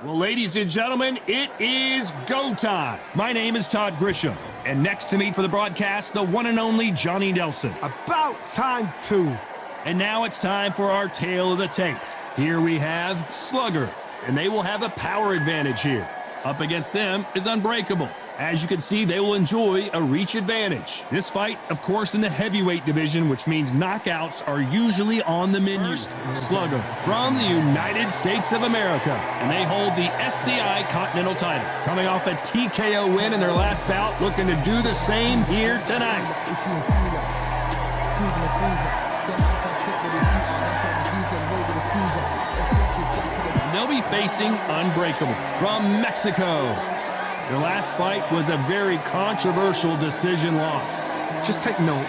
Well, ladies and gentlemen, it is go time. My name is Todd Grisham, and next to me for the broadcast, the one and only Johnny Nelson. About time, too. And now it's time for our tale of the tape. Here we have Slugger, and they will have a power advantage here. Up against them is Unbreakable. As you can see, they will enjoy a reach advantage. This fight, of course, in the heavyweight division, which means knockouts are usually on the menu. First, Slugger from the United States of America, and they hold the SCI Continental Title. Coming off a TKO win in their last bout, looking to do the same here tonight. They'll be facing Unbreakable from Mexico. Their last fight was a very controversial decision loss. Just take note,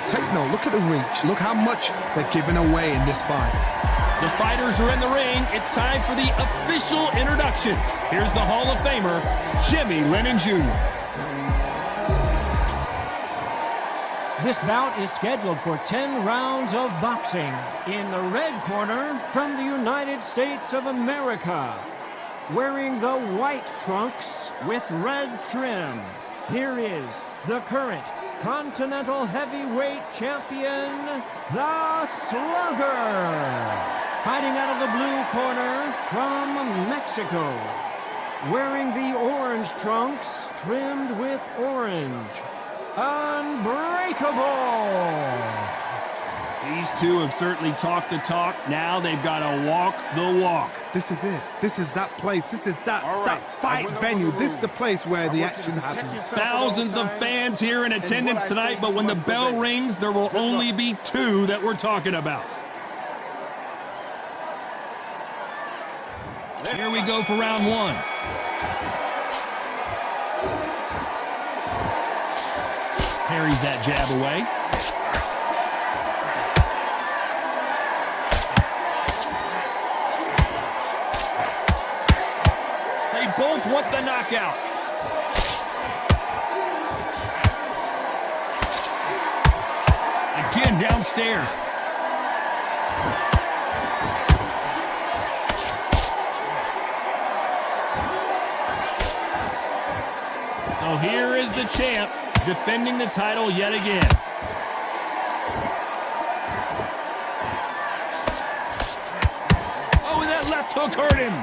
look at the reach. Look how much they're giving away in this fight. The fighters are in the ring. It's time for the official introductions. Here's the Hall of Famer, Jimmy Lennon Jr. This bout is scheduled for 10 rounds of boxing. In the red corner, from the United States of America, wearing the white trunks with red trim, here is the current Continental Heavyweight Champion, the Slugger. Fighting out of the blue corner from Mexico, wearing the orange trunks trimmed with orange, Unbreakable. These two have certainly talked the talk. Now they've got to walk the walk. This is it. This is that place. This is that fight venue. This is the place where the action happens. Thousands of fans here in attendance tonight, but when the bell rings, there will only be two that we're talking about. Here we go for round one. Parries that jab away. They both want the knockout. Again, downstairs. So here is the champ, defending the title yet again. Oh, and that left hook hurt him.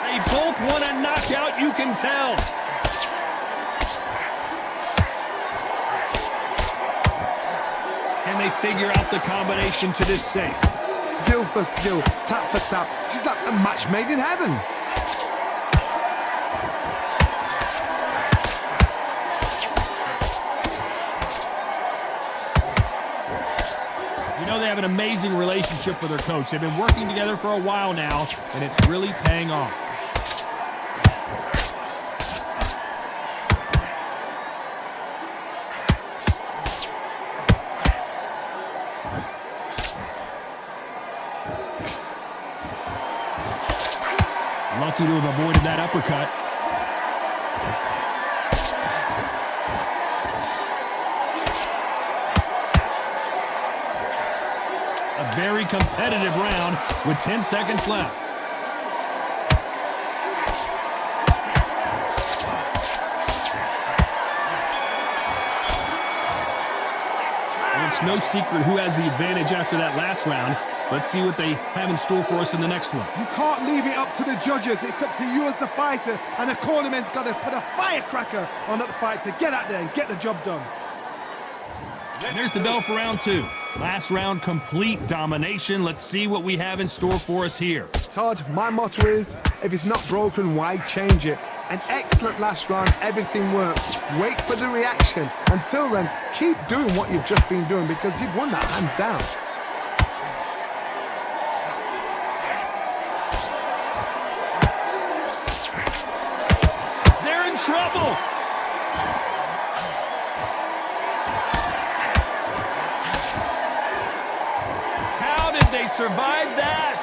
They both want a knockout, you can tell. And they figure out the combination to this safe. Skill for skill, tap for tap. She's like a match made in heaven. You know, they have an amazing relationship with their coach. They've been working together for a while now, and it's really paying off. Lucky to have avoided that uppercut. A very competitive round with 10 seconds left. Well, it's no secret who has the advantage after that last round. Let's see what they have in store for us in the next one. You can't leave it up to the judges. It's up to you as the fighter, and the cornerman's got to put a firecracker on that fight to get out there and get the job done. And there's the bell for round two. Last round, complete domination. Let's see what we have in store for us here. Todd, my motto is, if it's not broken, why change it? An excellent last round, everything works. Wait for the reaction. Until then, keep doing what you've just been doing because you've won that hands down. Trouble. How did they survive that?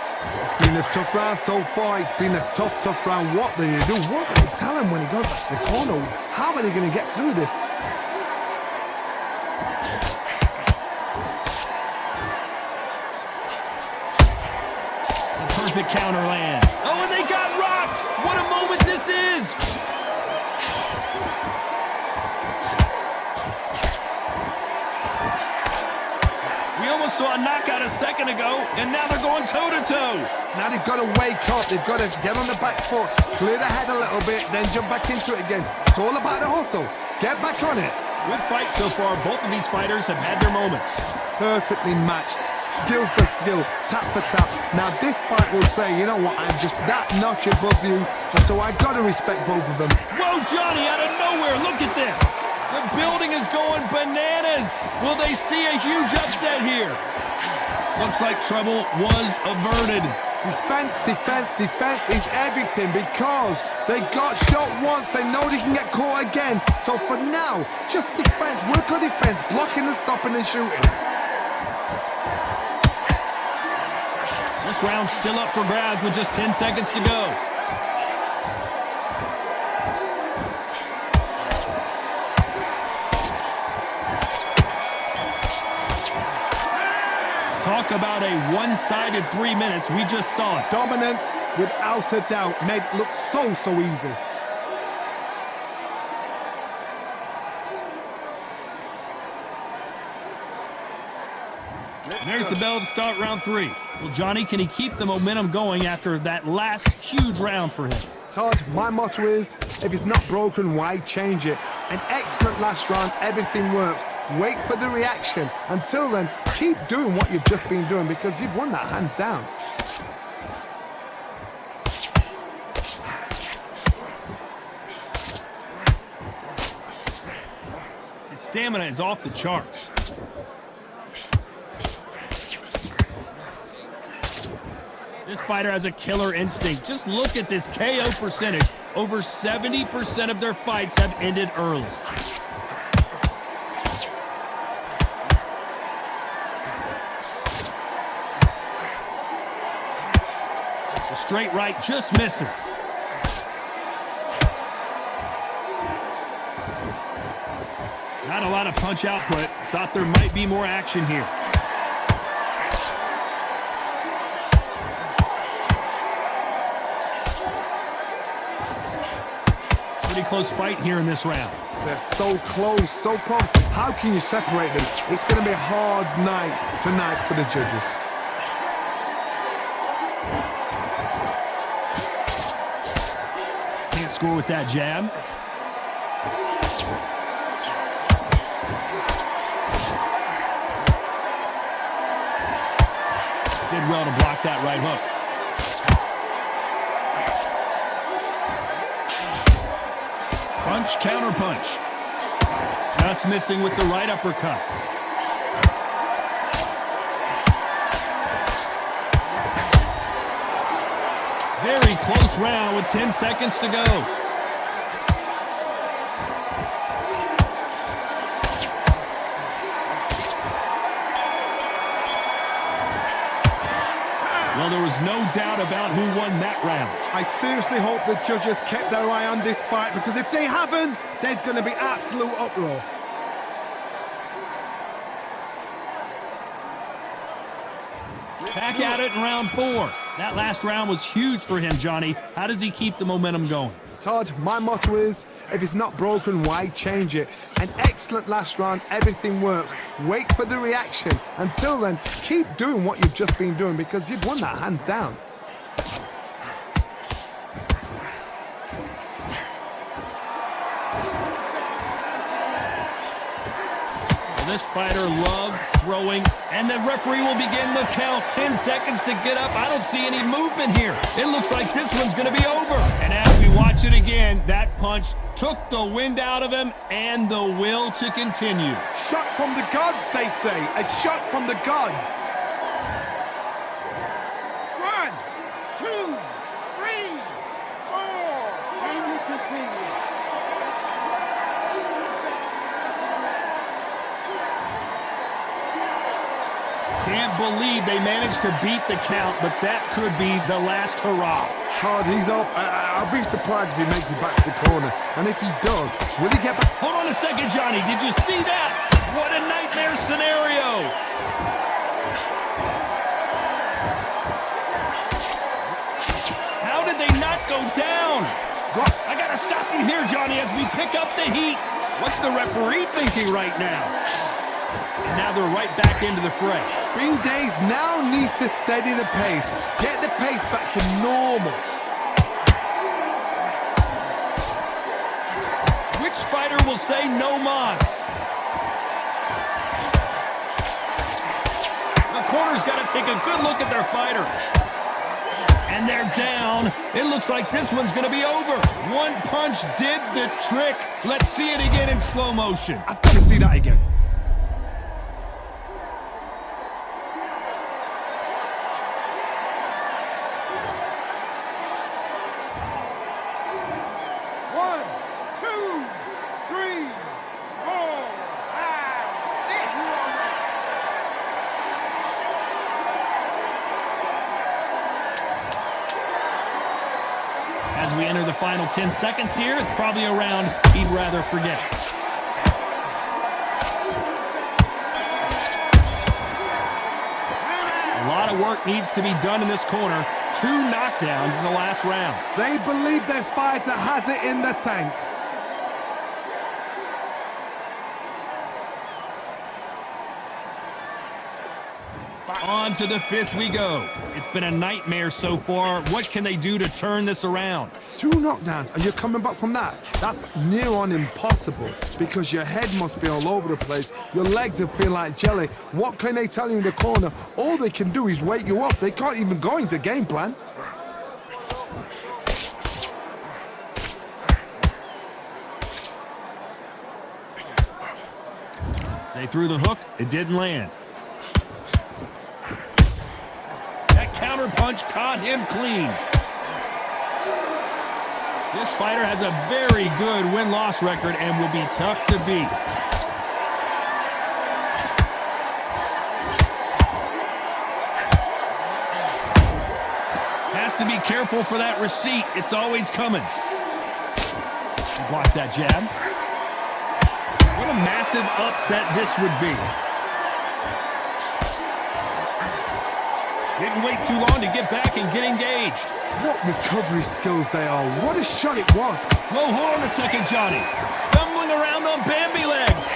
It's been a tough round so far. It's been a tough round. What do they do? What do they tell him when he goes back to the corner? How are they going to get through this? Perfect counter land. Oh, and they got rocked. What a moment this is. We almost saw a knockout a second ago, and now they're going toe-to-toe. Now they've got to wake up. They've got to get on the back foot, clear the head a little bit, then jump back into it again. It's all about the hustle. Get back on it. Good fight so far. Both of these fighters have had their moments. Perfectly matched, skill for skill, tap for tap. Now this fight will say, you know what, I'm just that notch above you, and so I got to respect both of them. Whoa, Johnny, out of nowhere, look at this. The building is going bananas. Will they see a huge upset here? Looks like trouble was averted. Defense, defense, defense is everything because they got shot once. They know they can get caught again. So for now, just defense, work on defense, blocking and stopping and shooting. This round's still up for grabs with just 10 seconds to go. Talk about a one-sided 3 minutes. We just saw it. Dominance, without a doubt, made it look so easy. There's the bell to start round 3. Well, Johnny, can he keep the momentum going after that last huge round for him? Todd, my motto is, if it's not broken, why change it? An excellent last round, everything works. Wait for the reaction. Until then, keep doing what you've just been doing because you've won that hands down. His stamina is off the charts. This fighter has a killer instinct. Just look at this KO percentage. Over 70% of their fights have ended early. The straight right just misses. Not a lot of punch output. Thought there might be more action here. Pretty close fight here in this round. They're so close, so close. How can you separate them? It's going to be a hard night tonight for the judges. Can't score with that jab. Did well to block that right hook. Punch, counter punch. Just missing with the right uppercut. Very close round with 10 seconds to go. Well, there was no doubt about who won that round. I seriously hope the judges kept their eye on this fight because if they haven't, there's going to be absolute uproar. Back at it in round 4. That last round was huge for him, Johnny. How does he keep the momentum going? Todd, my motto is, if it's not broken, why change it? An excellent last round, everything works. Wait for the reaction. Until then, keep doing what you've just been doing because you've won that hands down. This fighter loves throwing, and the referee will begin the count. 10 seconds to get up. I don't see any movement here. It looks like this one's going to be over. And as we watch it again, that punch took the wind out of him and the will to continue. Shot from the gods, they say. A shot from the gods. 1, 2, 3, 4. Can you continue? Can't believe they managed to beat the count, but that could be the last hurrah. Todd, he's up. I'll be surprised if he makes it back to the corner. And if he does, will he get back? Hold on a second, Johnny. Did you see that? What a nightmare scenario! How did they not go down? I gotta stop you here, Johnny, as we pick up the heat. What's the referee thinking right now? And now they're right back into the fray. Being dazed now needs to steady the pace. Get the pace back to normal. Which fighter will say no mas? The corner's got to take a good look at their fighter. And they're down. It looks like this one's going to be over. One punch did the trick. Let's see it again in slow motion. I've got to see that again. One, two, three, four, five, six. As we enter the final 10 seconds here, it's probably a round he'd rather forget. A lot of work needs to be done in this corner. 2 knockdowns in the last round. They believe their fighter has it in the tank. On to the 5th we go. It's been a nightmare so far. What can they do to turn this around? 2 knockdowns and you're coming back from that. That's near on impossible because your head must be all over the place. Your legs will feel like jelly. What can they tell you in the corner? All they can do is wake you up. They can't even go into game plan. They threw the hook. It didn't land. Counter punch caught him clean. This fighter has a very good win-loss record and will be tough to beat. Has to be careful for that receipt. It's always coming. He blocks that jab. What a massive upset this would be. Didn't wait too long to get back and get engaged. What recovery skills they are. What a shot it was. Whoa, hold on a second, Johnny. Stumbling around on Bambi legs.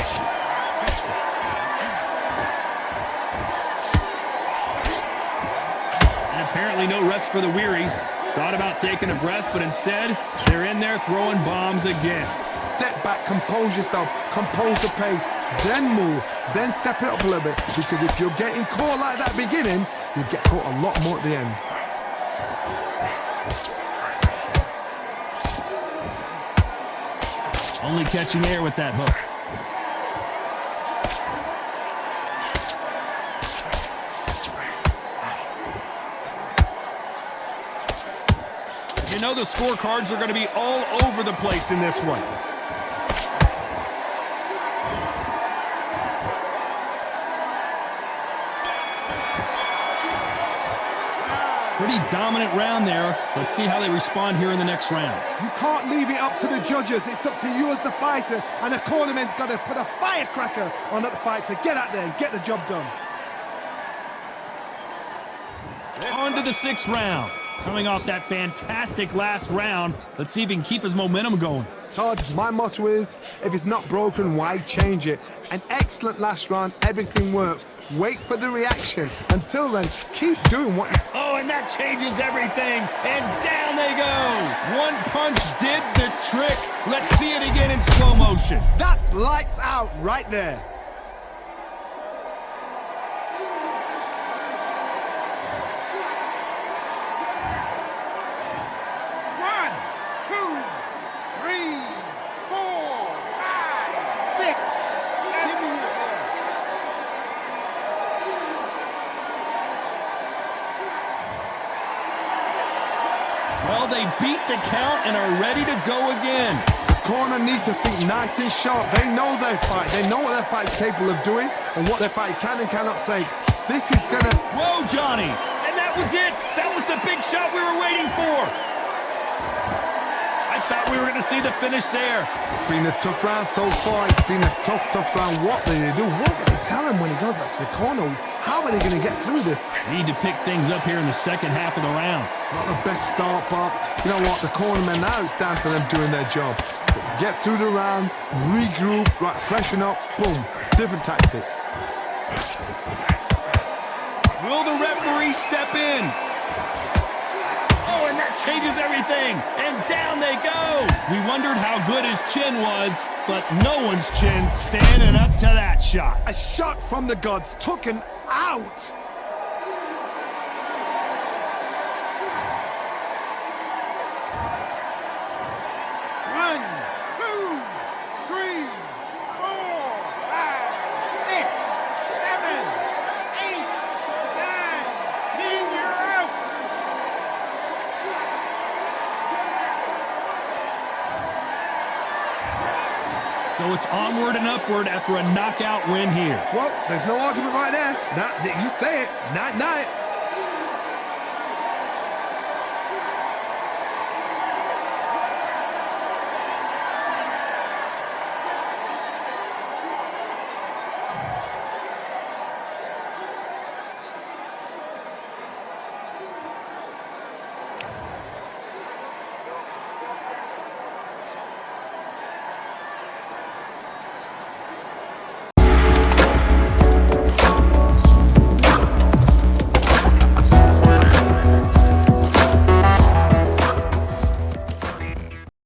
And apparently no rest for the weary. Thought about taking a breath, but instead, they're in there throwing bombs again. Step back, compose yourself, compose the pace, then move, then step it up a little bit. Because if you're getting caught like that beginning, you get caught a lot more at the end. Only catching air with that hook. You know the scorecards are going to be all over the place in this one. Pretty dominant round there. Let's see how they respond here in the next round. You can't leave it up to the judges. It's up to you as the fighter, and the cornerman's got to put a firecracker on that fight to get out there and get the job done. On to the 6th round. Coming off that fantastic last round, let's see if he can keep his momentum going. Todd, my motto is, if it's not broken, why change it? An excellent last round, everything works. Wait for the reaction. Until then, keep doing what you... Oh, and that changes everything. And down they go. One punch did the trick. Let's see it again in slow motion. That's lights out right there. One, two, three, four, five, six. Give me your ball. Well, they beat the count and are ready to go again. Corner need to think nice and sharp. They know their fight. They know what their fight's capable of doing and what their fight can and cannot take. This is gonna... Whoa, Johnny. And that was it. That was the big shot we were waiting for. I thought thought we were going to see the finish there. It's been a tough round so far. It's been a tough round. What do they do? What do they tell him when he goes back to the corner? How are they going to get through this? Need to pick things up here in the second half of the round. Not the best start, but you know what? The cornermen, now it's down to them doing their job. Get through the round, regroup, right, freshen up, boom. Different tactics. Will the referee step in? Oh, and that changes everything. And down they go. We wondered how good his chin was, but no one's chin's standing up to that shot. A shot from the gods took him out. So it's onward and upward after a knockout win here. Well, there's no argument right there. You say it. Night-night.